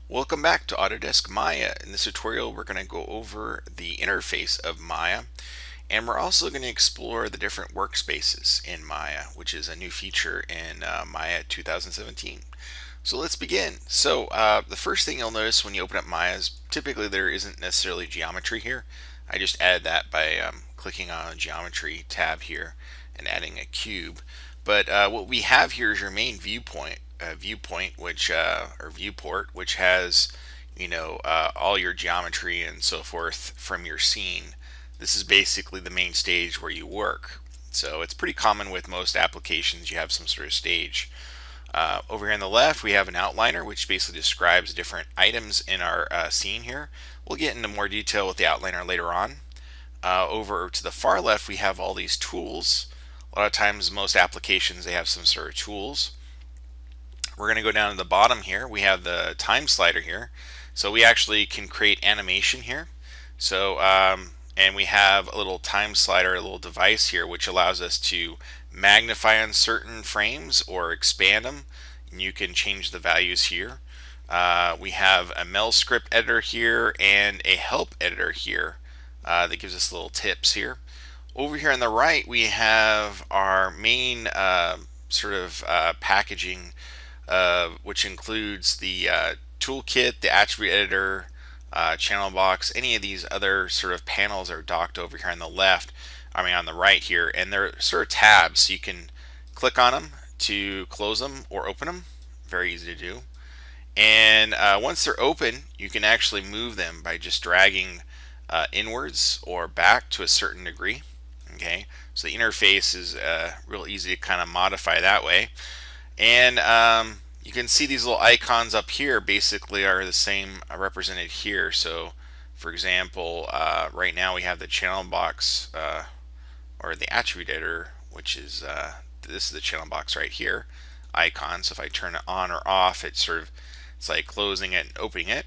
Welcome back to Autodesk Maya. In this tutorial, we're going to go over the interface of Maya, and we're also going to explore the different workspaces in Maya, which is a new feature in Maya 2017. So let's begin. The first thing you'll notice when you open up Maya is typically there isn't necessarily geometry here. I just added that by clicking on the geometry tab here and adding a cube. But what we have here is your main viewpoint, which or viewport, which has all your geometry and so forth from your scene. This is basically the main stage where you work. So it's pretty common with most applications. You have some sort of stage. Over here on the left, we have an outliner, which basically describes different items in our scene here. We'll get into more detail with the outliner later on. Over to the far left, we have all these tools. A lot of times, most applications, they have some sort of tools. We're going to go down to the bottom here. We have the time slider here. So we actually can create animation here. And we have a little time slider, a little device here, which allows us to magnify on certain frames or expand them. And you can change the values here. We have a Mel script editor here and a help editor here that gives us little tips here. Over here on the right, we have our main packaging, which includes the toolkit, the attribute editor, channel box. Any of these other sort of panels are docked over here on the left, on the right here, and they're sort of tabs, so you can click on them to close them or open them. Very easy to do. And once they're open, you can actually move them by just dragging inwards or back to a certain degree. Okay, so the interface is real easy to kind of modify that way. And you can see these little icons up here basically are the same represented here. So for example, right now we have the channel box or the attribute editor, which is this is the channel box right here icon. So if I turn it on or off, it's like closing it and opening it.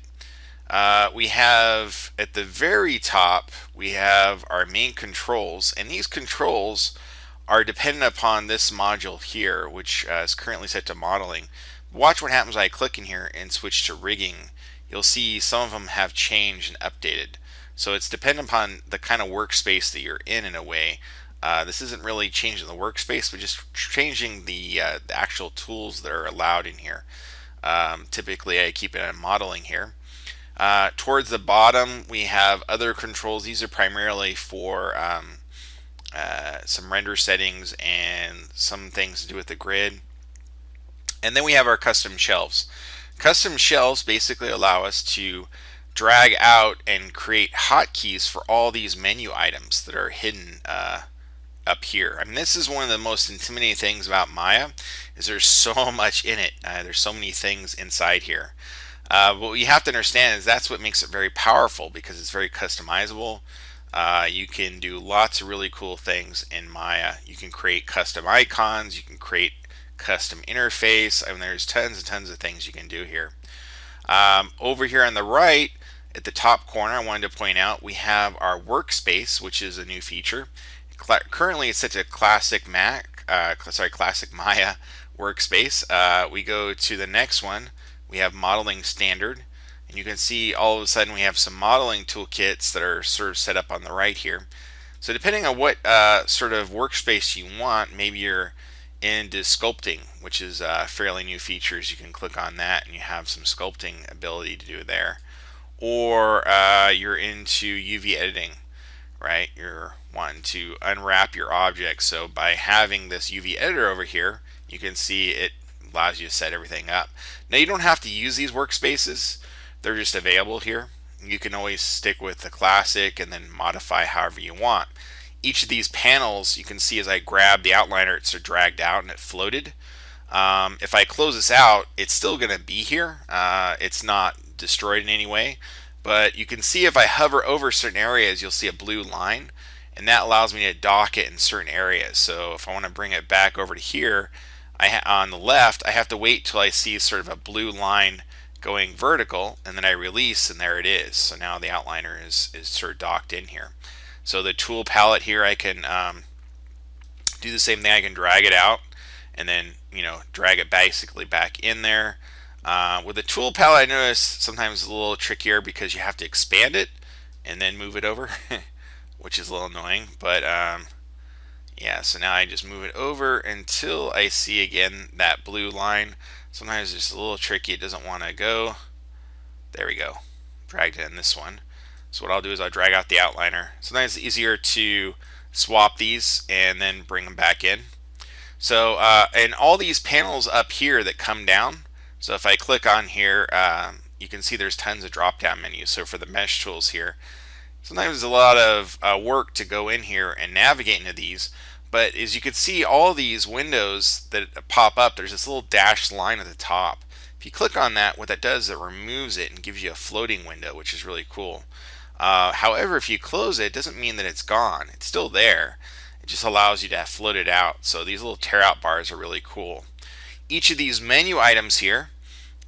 We have at the very top, we have our main controls, and these controls are dependent upon this module here, which is currently set to modeling. Watch what happens when I click in here and switch to rigging. You'll see some of them have changed and updated. So it's dependent upon the kind of workspace that you're in a way. This isn't really changing the workspace, but just changing the actual tools that are allowed in here. Typically, I keep it on modeling here. Towards the bottom, we have other controls. These are primarily for some render settings and some things to do with the grid. And then we have our custom shelves. Custom shelves basically allow us to drag out and create hotkeys for all these menu items that are hidden up here. This is one of the most intimidating things about Maya, is there's so much in it. There's so many things inside here. But what you have to understand is that's what makes it very powerful, because it's very customizable. You can do lots of really cool things in Maya. You can create custom icons, you can create custom interface. There's tons and tons of things you can do here. Over here on the right, at the top corner, I wanted to point out we have our workspace, which is a new feature. Currently, it's set to classic classic Maya workspace. We go to the next one. We have modeling standard, and you can see all of a sudden we have some modeling toolkits that are sort of set up on the right here. So depending on what sort of workspace you want, maybe you're into sculpting, which is fairly new features. You can click on that and you have some sculpting ability to do there. Or you're into UV editing, right? You're wanting to unwrap your object. So by having this UV editor over here, you can see it allows you to set everything up. Now you don't have to use these workspaces. They're just available here. You can always stick with the classic and then modify however you want. Each of these panels, you can see as I grab the outliner, it's dragged out and it floated. If I close this out, it's still going to be here. It's not destroyed in any way. But you can see if I hover over certain areas, you'll see a blue line. And that allows me to dock it in certain areas. So if I want to bring it back over to here, on the left, I have to wait till I see sort of a blue line going vertical, and then I release, and there it is. So now the outliner is sort of docked in here. So the tool palette here, I can do the same thing. I can drag it out and then drag it basically back in there. With the tool palette, I notice sometimes it's a little trickier because you have to expand it and then move it over, which is a little annoying. But yeah, so now I just move it over until I see again that blue line. Sometimes it's a little tricky, it doesn't want to go. There we go. Dragged it in this one. So what I'll do is I'll drag out the outliner. Sometimes it's easier to swap these and then bring them back in. So and all these panels up here that come down, so if I click on here, you can see there's tons of drop down menus. So for the mesh tools here, sometimes there's a lot of work to go in here and navigate into these. But as you can see, all these windows that pop up, there's this little dashed line at the top. If you click on that, what that does is it removes it and gives you a floating window, which is really cool. However, if you close it, it doesn't mean that it's gone. It's still there. It just allows you to float it out. So these little tear out bars are really cool. Each of these menu items here,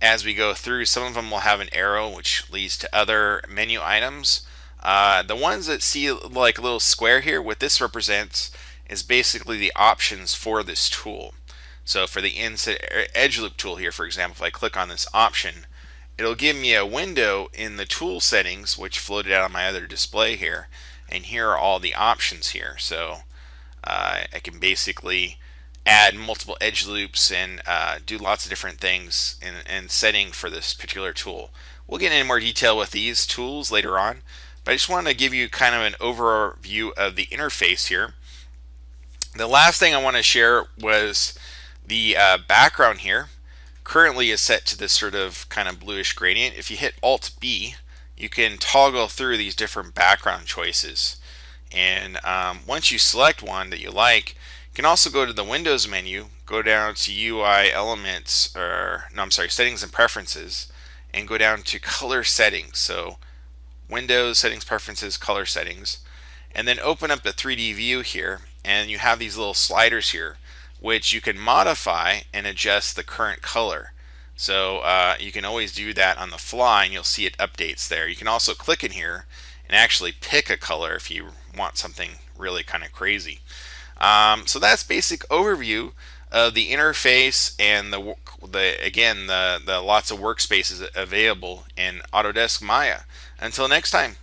as we go through, some of them will have an arrow which leads to other menu items. The ones that see like a little square here, what this represents is basically the options for this tool. So for the edge loop tool here, for example, if I click on this option, it'll give me a window in the tool settings, which floated out on my other display here. And here are all the options here. So I can basically add multiple edge loops and do lots of different things in setting for this particular tool. We'll get into more detail with these tools later on, but I just wanted to give you kind of an overview of the interface here. The last thing I want to share was the background here currently is set to this sort of kind of bluish gradient. If you hit Alt B, you can toggle through these different background choices. And once you select one that you like, you can also go to the Windows menu, go down to UI Elements, or no, I'm sorry, Settings and Preferences, and go down to Color Settings. So Windows, Settings, Preferences, Color Settings, and then open up the 3D view here, and you have these little sliders here which you can modify and adjust the current color. So you can always do that on the fly, and you'll see it updates there. You can also click in here and actually pick a color if you want something really kind of crazy. So that's basic overview of the interface and the lots of workspaces available in Autodesk Maya. Until next time.